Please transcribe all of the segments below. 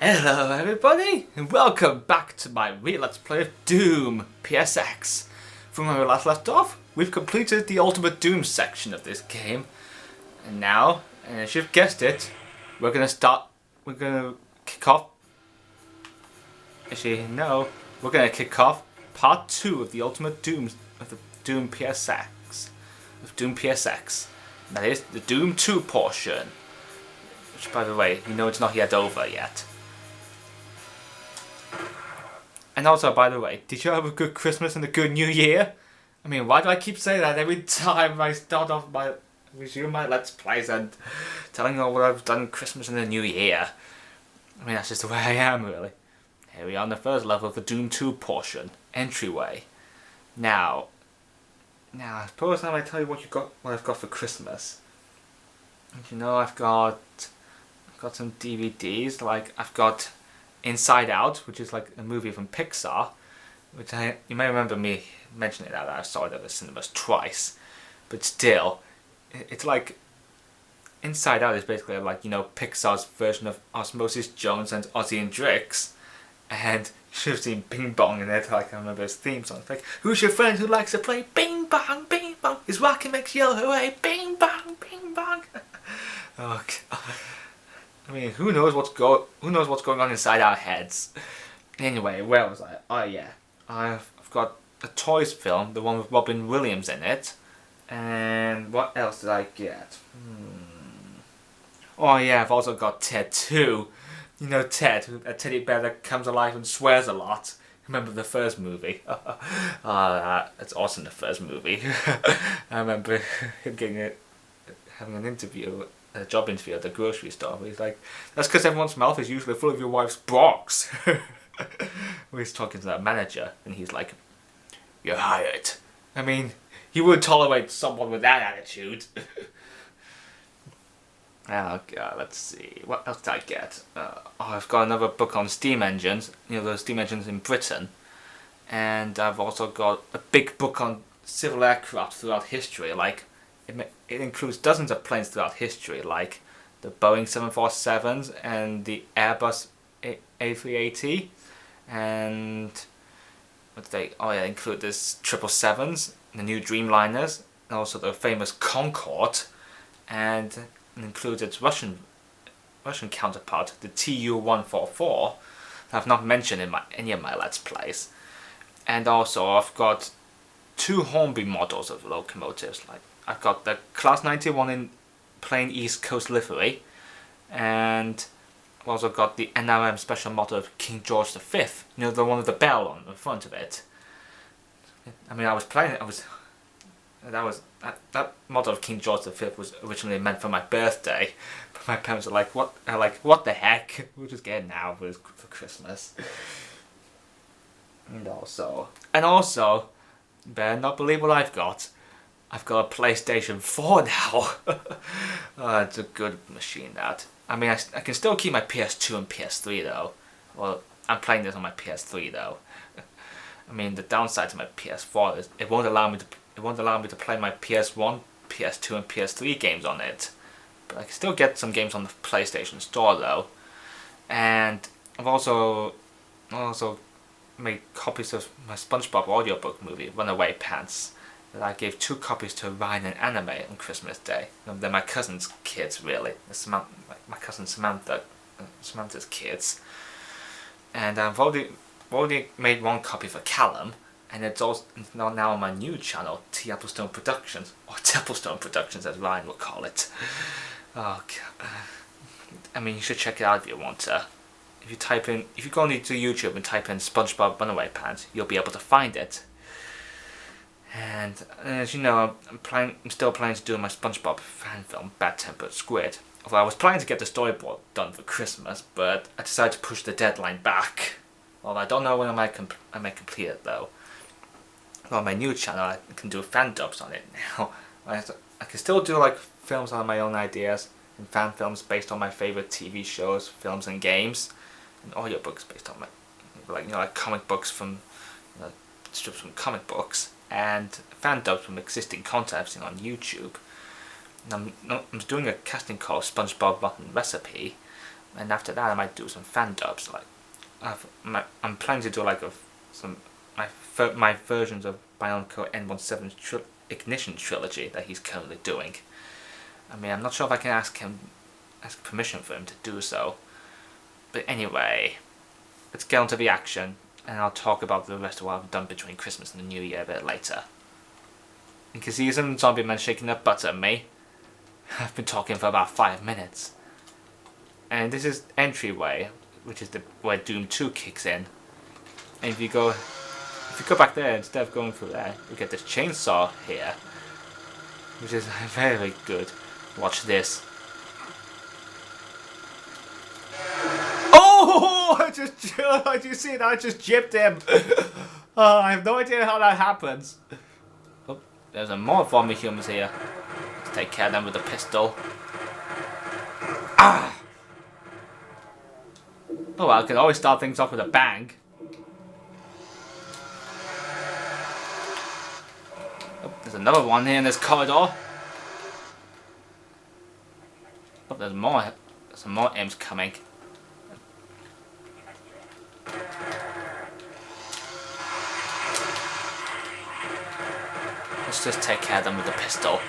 Hello everybody, and welcome back to my Let's Play of Doom PSX. From where we last left off, we've completed the Ultimate Doom section of this game. And now, and as you've guessed it, we're gonna kick off... Actually, no, we're gonna kick off part 2 of the Ultimate Doom of the Doom PSX. That is, the Doom 2 portion. Which, by the way, you know it's not yet over yet. And also, by the way, did you have a good Christmas and a good New Year? I mean, why do I keep saying that every time I resume my Let's Plays and telling you all what I've done Christmas and the New Year? I mean, that's just the way I am, really. Here we are on the first level of the Doom 2 portion, entryway. Now, I suppose I might tell you what I've got for Christmas. And you know, I've got some DVDs, like I've got Inside Out, which is like a movie from Pixar, which you may remember me mentioning that I saw it at the cinemas twice, but still, it's like Inside Out is basically like, you know, Pixar's version of Osmosis Jones and Ozzy and Drix, and you should have seen Bing Bong in it. Like I remember his theme song, it's like, who's your friend who likes to play Bing Bong, Bing Bong? His rocket makes yell hooray, Bing Bong, Bing Bong. Oh God. I mean, who knows what's going on inside our heads? Anyway, where was I? Oh yeah, I've got a Toys film, the one with Robin Williams in it, and what else did I get? Oh yeah, I've also got Ted 2. You know Ted, a teddy bear that comes alive and swears a lot. Remember the first movie? That's awesome. The first movie. I remember him having an interview. A job interview at the grocery store where he's like, that's because everyone's mouth is usually full of your wife's box. Where he's talking to that manager and he's like, you're hired. I mean, he would tolerate someone with that attitude. Oh God, let's see, what else did I get? I've got another book on steam engines, you know, the steam engines in Britain, and I've also got a big book on civil aircraft throughout history, like it includes dozens of planes throughout history, like the Boeing 747s and the Airbus A380, and include this 777s, the new Dreamliners, and also the famous Concorde, and it includes its Russian counterpart, the Tu-144, that I've not mentioned in any of my Let's Plays. And also I've got 2 Hornby models of locomotives, like I've got the Class 91 in plain East Coast livery, and I've also got the NRM special model of King George V, you know, the one with the bell on the front of it. I mean, I was playing it, that model of King George V was originally meant for my birthday, but my parents are like, what the heck, we'll just get it now for Christmas. And also, you better not believe what I've got a PlayStation 4 now. Oh, it's a good machine, that. I mean, I can still keep my PS2 and PS3 though. Well, I'm playing this on my PS3 though. I mean, the downside to my PS4 is it won't allow me to play my PS1, PS2 and PS3 games on it. But I can still get some games on the PlayStation Store though. And I've also made copies of my SpongeBob audiobook movie, Runaway Pants, that I gave 2 copies to Ryan and Anime on Christmas Day. They're my cousin's kids, really. My cousin Samantha's kids. And I've already made 1 copy for Callum, and it's also now on my new channel, T. Applestone Productions, or Applestone Productions as Ryan will call it. Oh God. I mean, you should check it out if you want to. If you go into YouTube and type in SpongeBob Runaway Pants, you'll be able to find it. And as you know, I'm still planning to do my SpongeBob fan film, Bad Tempered Squid. Although I was planning to get the storyboard done for Christmas, but I decided to push the deadline back. Well, I don't know when I might complete it though. On my new channel, I can do fan dubs on it now. I can still do like films on my own ideas, and fan films based on my favorite TV shows, films and games, and audiobooks based on like comic books from, strips from comic books, and fan dubs from existing content I've seen on YouTube. And I'm doing a casting call, SpongeBob Rotten Recipe, And after that, I might do some fan dubs. Like, I'm planning to do like my versions of Bionicle N17 Ignition trilogy that he's currently doing. I mean, I'm not sure if I can ask permission for him to do so. But anyway, let's get on to the action, and I'll talk about the rest of what I've done between Christmas and the New Year a bit later. You can see some zombie men shaking their butts at me. I've been talking for about 5 minutes. And this is entryway, which is where Doom 2 kicks in. And if you go back there, instead of going through there, you get this chainsaw here, which is very, very good. Watch this. Oh! Did you see that? I just gypped him. Oh, I have no idea how that happens. Oh, there's a more zombie humans here. Let's take care of them with a pistol. Ah! Oh well, I can always start things off with a bang. Oh, there's another one here in this corridor. Oh, there's some more imps coming. Let's just take care of them with the pistol.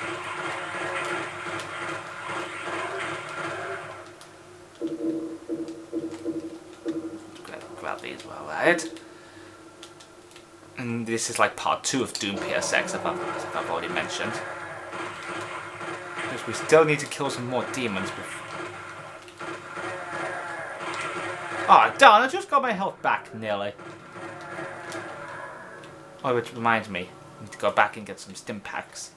Grab these while we're at it. And this is like part 2 of Doom PSX, as I've already mentioned. Because we still need to kill some more demons before. Oh darn, I just got my health back, nearly. Oh, which reminds me, I need to go back and get some stim packs.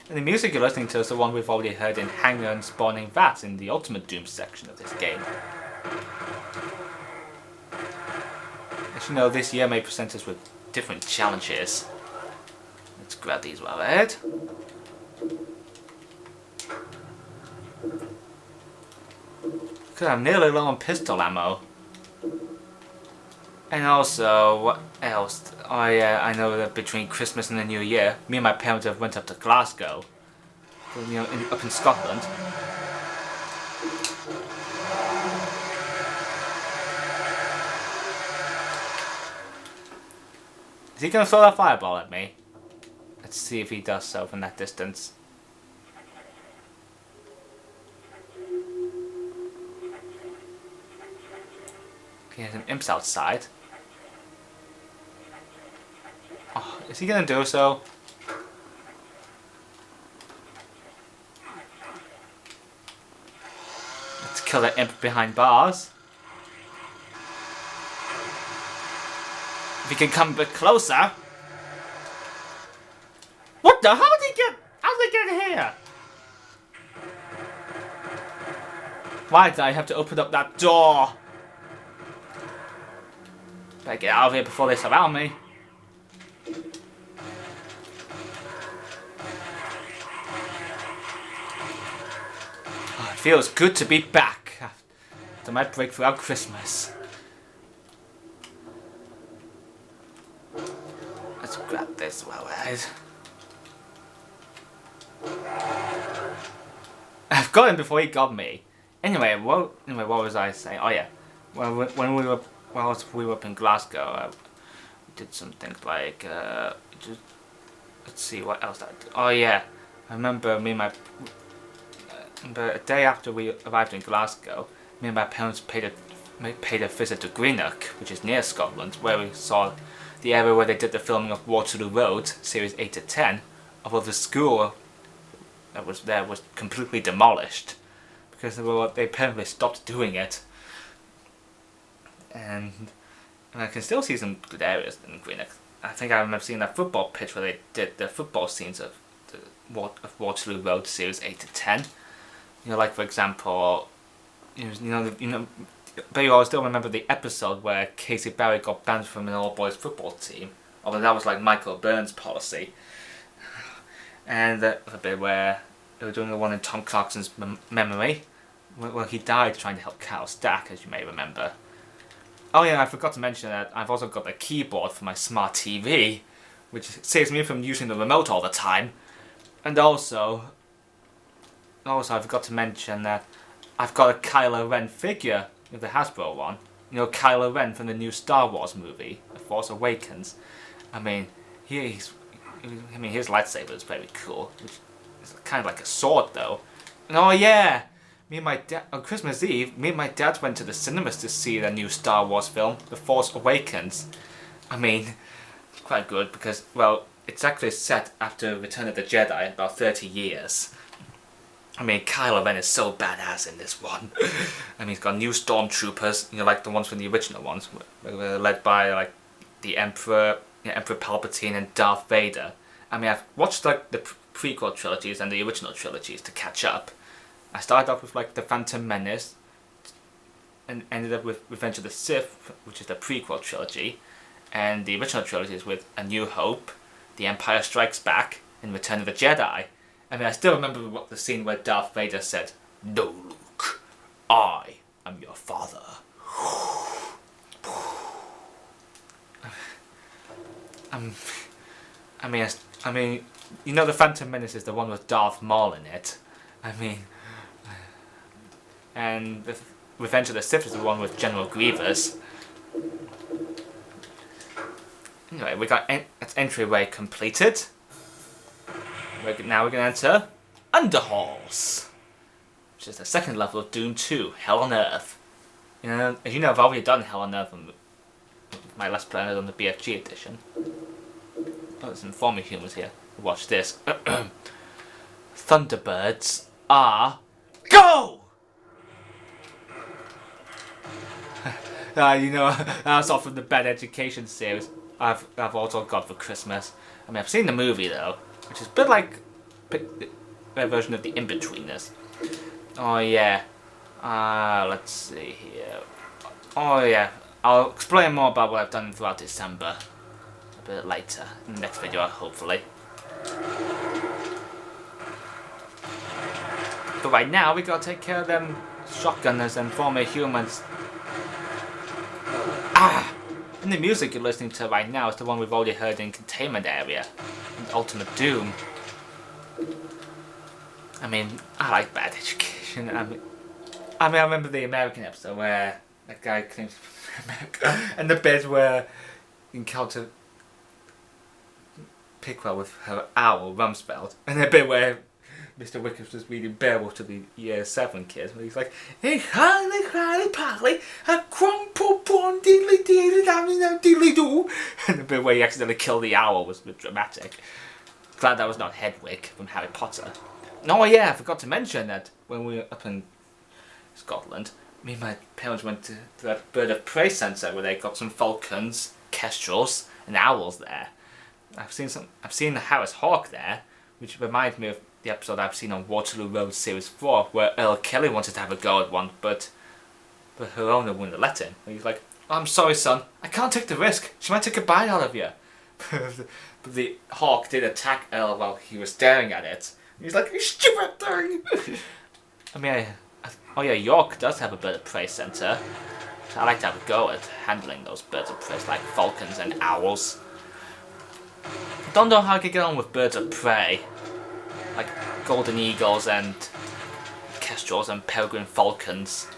And the music you're listening to is the one we've already heard in Hangar and Spawning Vats in the Ultimate Doom section of this game. As you know, this year may present us with different challenges. Let's grab these while we're ahead. Because I'm nearly low on pistol ammo. And also, what else? Oh yeah, I know that between Christmas and the New Year, me and my parents have went up to Glasgow. You know, up in Scotland. Is he going to throw that fireball at me? Let's see if he does so from that distance. Okay, there's some imps outside. Oh, is he going to do so? Let's kill that imp behind bars. If he can come a bit closer. What the? How did he get here? Why did I have to open up that door? Better get out of here before they surround me. Oh, it feels good to be back after my break throughout Christmas. Let's grab this while we're ahead. I've got him before he got me. Anyway, what was I saying? Oh yeah, well, when we were up in Glasgow, we did some things like let's see what else I did. Oh yeah, I remember a day after we arrived in Glasgow, me and my parents paid a visit to Greenock, which is near Scotland, where we saw the area where they did the filming of Waterloo Road, series 8 to 10, although the school that was there was completely demolished because they apparently stopped doing it. And I can still see some good areas in Greenock. I think I remember seeing that football pitch where they did the football scenes of Waterloo Road series 8 to 10. You know, like for example, but you all still remember the episode where Casey Barry got banned from an all-boys football team, although that was like Michael Byrne's policy. And the bit where they were doing the one in Tom Clarkson's memory, where he died trying to help Carol Stack, as you may remember. Oh yeah, I forgot to mention that I've also got a keyboard for my smart TV, which saves me from using the remote all the time. And also I forgot to mention that I've got a Kylo Ren figure of the Hasbro one. You know, Kylo Ren from the new Star Wars movie, The Force Awakens. I mean, his lightsaber is very cool. Which is kind of like a sword, though. And oh yeah, me and my dad on Christmas Eve, me and my dad went to the cinemas to see the new Star Wars film, The Force Awakens. I mean, it's quite good because, well, it's actually set after Return of the Jedi, about 30 years. I mean, Kylo Ren is so badass in this one. I mean, he's got new stormtroopers, you know, like the ones from the original ones, led by like the Emperor, Emperor Palpatine and Darth Vader. I mean, I've watched like the prequel trilogies and the original trilogies to catch up. I started off with like the Phantom Menace, and ended up with Revenge of the Sith, which is the prequel trilogy, and the original trilogy is with A New Hope, The Empire Strikes Back, and Return of the Jedi. I mean, I still remember the scene where Darth Vader said, "No, Luke, I am your father." I mean, you know, the Phantom Menace is the one with Darth Maul in it. I mean, and the Revenge of the Sith is the one with General Grievous. Anyway, we got its entryway completed. Now we're going to enter Underhalls, which is the second level of Doom 2, Hell on Earth. You know, as you know, I've already done Hell on Earth on my Let's Play on the BFG edition. Oh, there's some Informer humans here. Watch this. Thunderbirds are go! You know, that's off from the Bad Education series I've also got for Christmas. I mean, I've seen the movie though, which is a bit like their version of the In-Betweeners. Oh yeah. Let's see here. Oh yeah. I'll explain more about what I've done throughout December a bit later in the next video, hopefully. But right now we gotta take care of them shotgunners and former humans. And the music you're listening to right now is the one we've already heard in Containment Area, in Ultimate Doom. I mean, I like Bad Education. I mean, I remember the American episode where that guy claims from America, and the bit where you encounter Pickwell with her owl, Rumsfeld, and the bit where Mr. Wickers was reading Beowulf to the Year 7 kids, where he's like, "Hey, highly, partly, a crumple, pon, diddly, diddly, doo," and the bit where he accidentally killed the owl was a bit dramatic. Glad that was not Hedwig from Harry Potter. Oh yeah, I forgot to mention that when we were up in Scotland, me and my parents went to that bird of prey centre where they got some falcons, kestrels, and owls there. I've seen the Harris Hawk there, which reminds me of the episode I've seen on Waterloo Road Series 4, where Earl Kelly wanted to have a go at one, but her owner wouldn't let him. And he's like, "Oh, I'm sorry, son, I can't take the risk. She might take a bite out of you." But the hawk did attack Earl while he was staring at it. And he's like, "You stupid thing!" I mean, oh yeah, York does have a bird of prey centre. So I like to have a go at handling those birds of prey, like falcons and owls. Don't know how I could get on with birds of prey, like golden eagles and kestrels and peregrine falcons.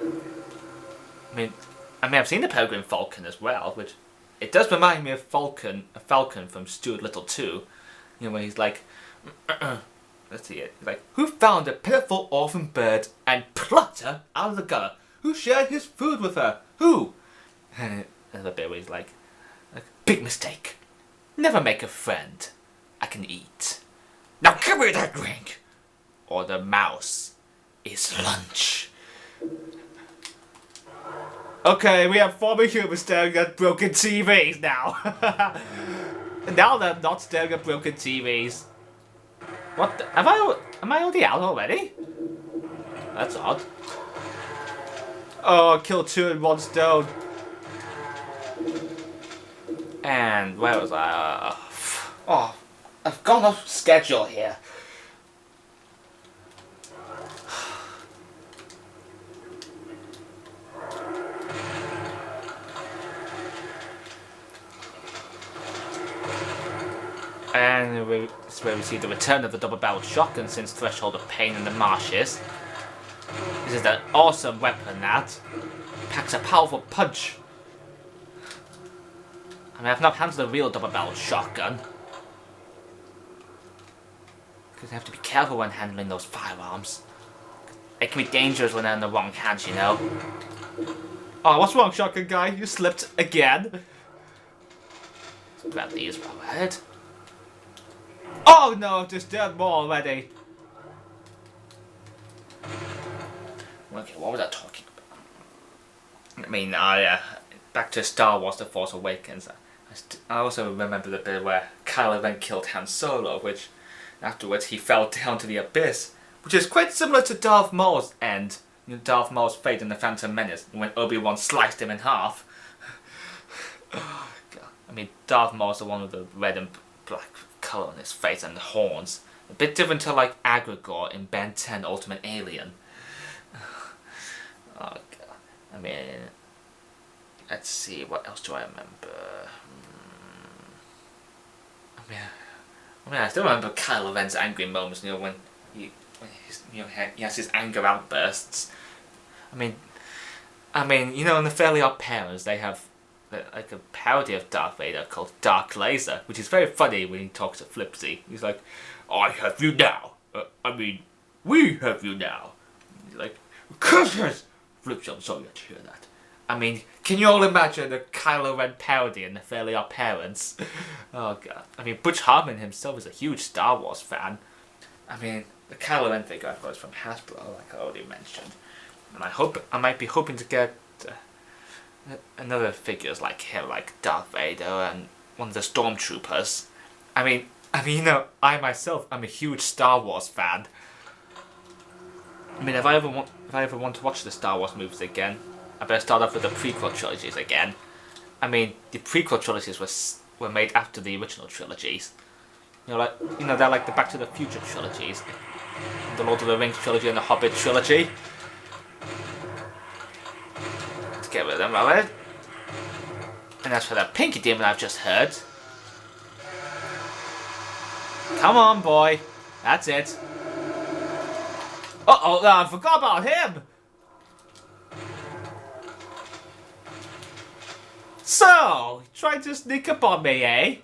I mean, I've seen the peregrine falcon as well, which it does remind me of a falcon from Stuart Little 2. You know, when he's like, let's see it. He's like, "Who found a pitiful orphan bird and plucked her out of the gutter? Who shared his food with her? Who?" And another bit where he's like, "Big mistake. Never make a friend I can eat. Now give me that drink, or the mouse is lunch." Okay, we have former humans staring at broken TVs now. Now they're not staring at broken TVs. What? Am I already out already? That's odd. Oh, kill 2 in 1 stone. And where was I? Oh, I've gone off schedule here. And it's where we see the return of the double-barreled shotgun since Threshold of Pain in the Marshes. This is that awesome weapon that packs a powerful punch. I mean, I've not handled a real double-barreled shotgun. Because you have to be careful when handling those firearms. It can be dangerous when they're in the wrong hands, you know. Oh, what's wrong, shotgun guy? You slipped again. Let's grab these while we're ahead. Oh no, there's dead more already. Okay, what was I talking about? I mean, back to Star Wars The Force Awakens. I also remember the bit where Kylo Ren killed Han Solo, which afterwards he fell down to the abyss, which is quite similar to Darth Maul's end. You know, Darth Maul's fate in The Phantom Menace, when Obi-Wan sliced him in half. Oh, God. I mean, Darth Maul's the one with the red and black colour on his face and the horns. A bit different to like Agregor in Ben 10 Ultimate Alien. Oh, God. I mean, let's see, what else do I remember? I mean, I still remember Kylo Ren's angry moments, you know, when he has his anger outbursts. I mean, you know, in the Fairly Odd Parents, they have like a parody of Darth Vader called Dark Laser, which is very funny when he talks to Flipsy. He's like, "I have you now. We have you now." He's like, "Curses!" Flipsy, I'm sorry to hear that. I mean, can you all imagine the Kylo Ren parody in the Fairly Odd Parents? Oh God. I mean, Butch Hartman himself is a huge Star Wars fan. I mean, the Kylo Ren figure I've got is from Hasbro, like I already mentioned. And I might be hoping to get another figures like him, like Darth Vader and one of the Stormtroopers. I mean, you know, I myself am a huge Star Wars fan. I mean, if I ever want to watch the Star Wars movies again, I better start off with the prequel trilogies again. I mean, the prequel trilogies were made after the original trilogies. You know, they're like the Back to the Future trilogies, the Lord of the Rings trilogy, and the Hobbit trilogy. Let's get rid of them, right? And as for that Pinky Demon I've just heard, come on, boy, that's it. Uh-oh, I forgot about him. So, trying to sneak up on me, eh?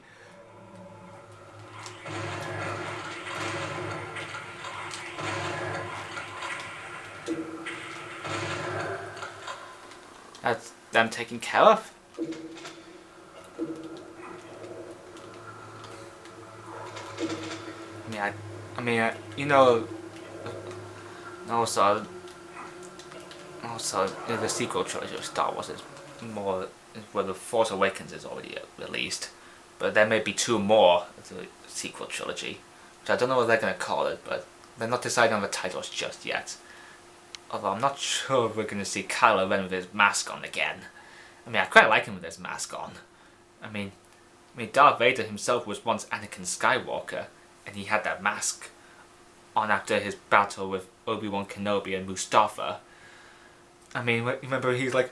That's them taken care of. I mean, you know, also, you know, the sequel trilogy of Star Wars is more. Well, The Force Awakens is already released, but there may be two more of the sequel trilogy, which I don't know what they're going to call it, but they're not deciding on the titles just yet. Although I'm not sure if we're going to see Kylo Ren with his mask on again. I mean, I quite like him with his mask on. I mean, Darth Vader himself was once Anakin Skywalker, and he had that mask on after his battle with Obi-Wan Kenobi and Mustafa. I mean, remember he's like,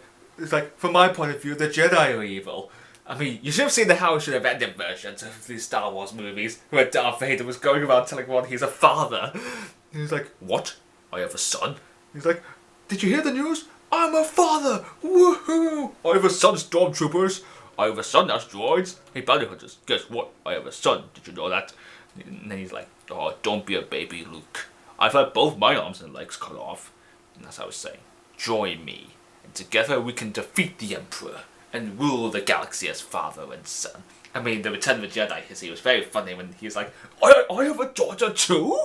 from my point of view, the Jedi are evil. I mean, you should have seen the How It Should Have Ended versions of these Star Wars movies, where Darth Vader was going around telling everyone he's a father. And he's like, "What? I have a son?" He's like, "Did you hear the news? I'm a father! Woohoo! I have a son, Stormtroopers! I have a son, asteroids! Hey, bounty hunters, guess what? I have a son, did you know that?" And then he's like, "Oh, don't be a baby, Luke. I've had both my arms and legs cut off." And that's how I was saying, "Join me. And together we can defeat the Emperor and rule the galaxy as father and son." I mean, the Return of the Jedi, he was very funny when he was like, I have a daughter too?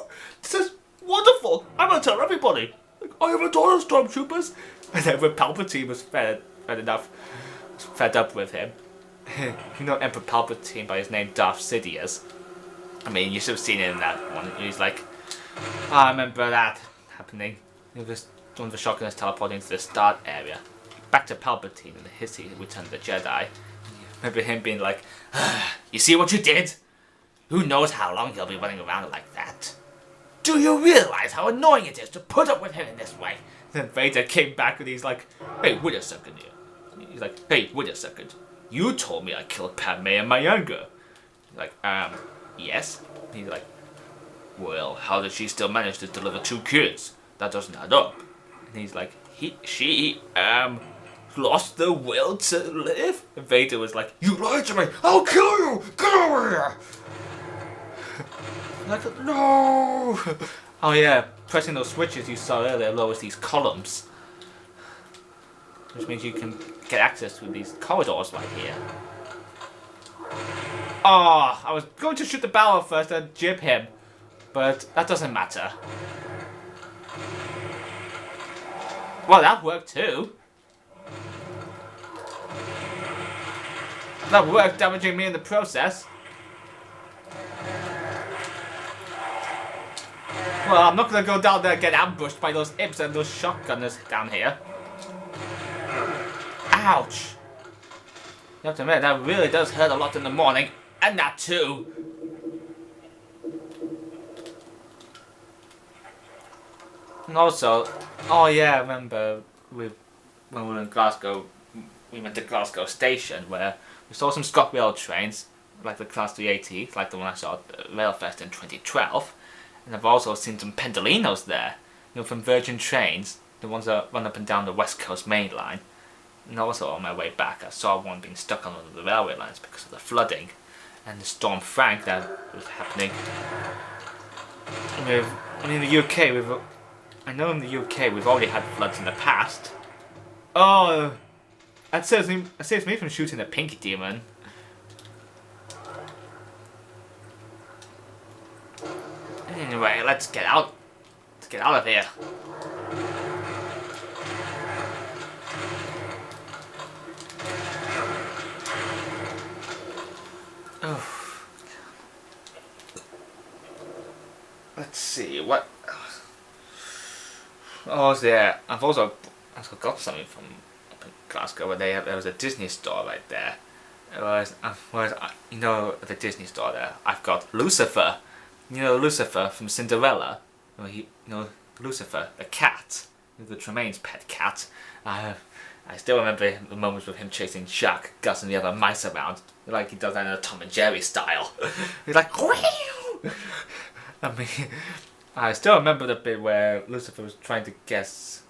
This is wonderful! I'm gonna tell everybody! Like, I have a daughter, Stormtroopers! And then when Palpatine was fed up with him, you know Emperor Palpatine by his name Darth Sidious. I mean, you should have seen it in that one. He's like, I remember that happening. It was one of the shotgunners teleporting to the start area. Back to Palpatine in the hissy Return of the Jedi. Remember him being like, "You see what you did? Who knows how long he'll be running around like that? Do you realize how annoying it is to put up with him in this way?" Then Vader came back and he's like, "Hey, wait a second here." He's like, "Hey, wait a second. You told me I killed Padme in my anger." He's like, yes. He's like, well, how did she still manage to deliver 2 kids? That doesn't add up. And he's like, she lost the will to live? And Vader was like, you lied to me! I'll kill you! Get over here! Like, no! Oh yeah, pressing those switches you saw earlier lowers these columns. Which means you can get access to these corridors right here. Oh, I was going to shoot the barrel first and jib him. But that doesn't matter. Well, that worked too. That worked, damaging me in the process. Well, I'm not gonna go down there and get ambushed by those imps and those shotgunners down here. Ouch! You have to admit, that really does hurt a lot in the morning. And that too. And also, oh yeah, I remember when we were in Glasgow, we went to Glasgow Station where we saw some ScotRail trains, like the Class 380, like the one I saw at Railfest in 2012. And I've also seen some Pendolinos there, you know, from Virgin Trains, the ones that run up and down the West Coast main line. And also on my way back, I saw one being stuck on one of the railway lines because of the flooding and the Storm Frank that was happening. And in the UK, I know in the UK we've already had floods in the past. Oh, that saves me from shooting a Pinky Demon. Anyway, let's get out. Let's get out of here. Oh. Let's see what. Oh, yeah. I've also got something from up in Glasgow where there was a Disney store right there. You know the Disney store there. I've got Lucifer. You know Lucifer from Cinderella. Lucifer, the cat, the Tremaine's pet cat. I still remember the moments with him chasing Chuck, Gus, and the other mice around, like he does that in a Tom and Jerry style. He's like, whew! I mean, I still remember the bit where Lucifer was trying to guess,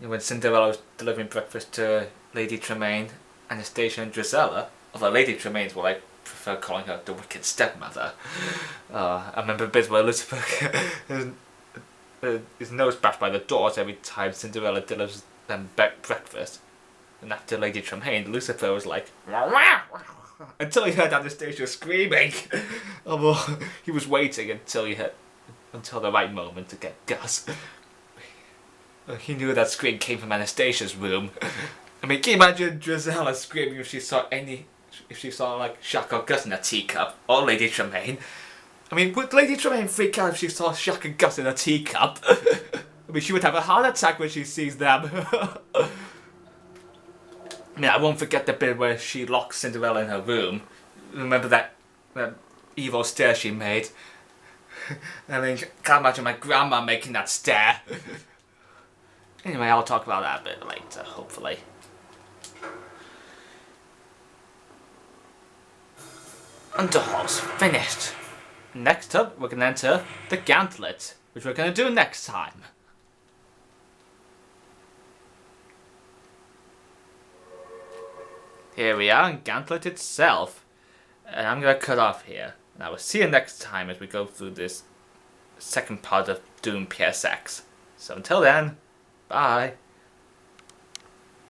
when Cinderella was delivering breakfast to Lady Tremaine, Anastasia and Drizella. Although Lady Tremaine's what I prefer calling her the wicked stepmother. I remember bits where Lucifer his nose bashed by the doors every time Cinderella delivers them breakfast. And after Lady Tremaine, Lucifer was like, until he heard Anastasia screaming. Although he was waiting until the right moment to get Gus. He knew that scream came from Anastasia's room. I mean, can you imagine Drizella screaming if she saw like Chuck or Gus in a teacup, or Lady Tremaine? I mean, would Lady Tremaine freak out if she saw Chuck and Gus in a teacup? I mean, she would have a heart attack when she sees them. I mean, I won't forget the bit where she locks Cinderella in her room. Remember that evil stare she made? I mean, can't imagine my grandma making that stare. Anyway, I'll talk about that a bit later, hopefully. Underhalls finished. Next up, we're going to enter the Gantlet, which we're going to do next time. Here we are in Gantlet itself. And I'm going to cut off here. And I will see you next time as we go through this second part of Doom PSX. So until then, bye.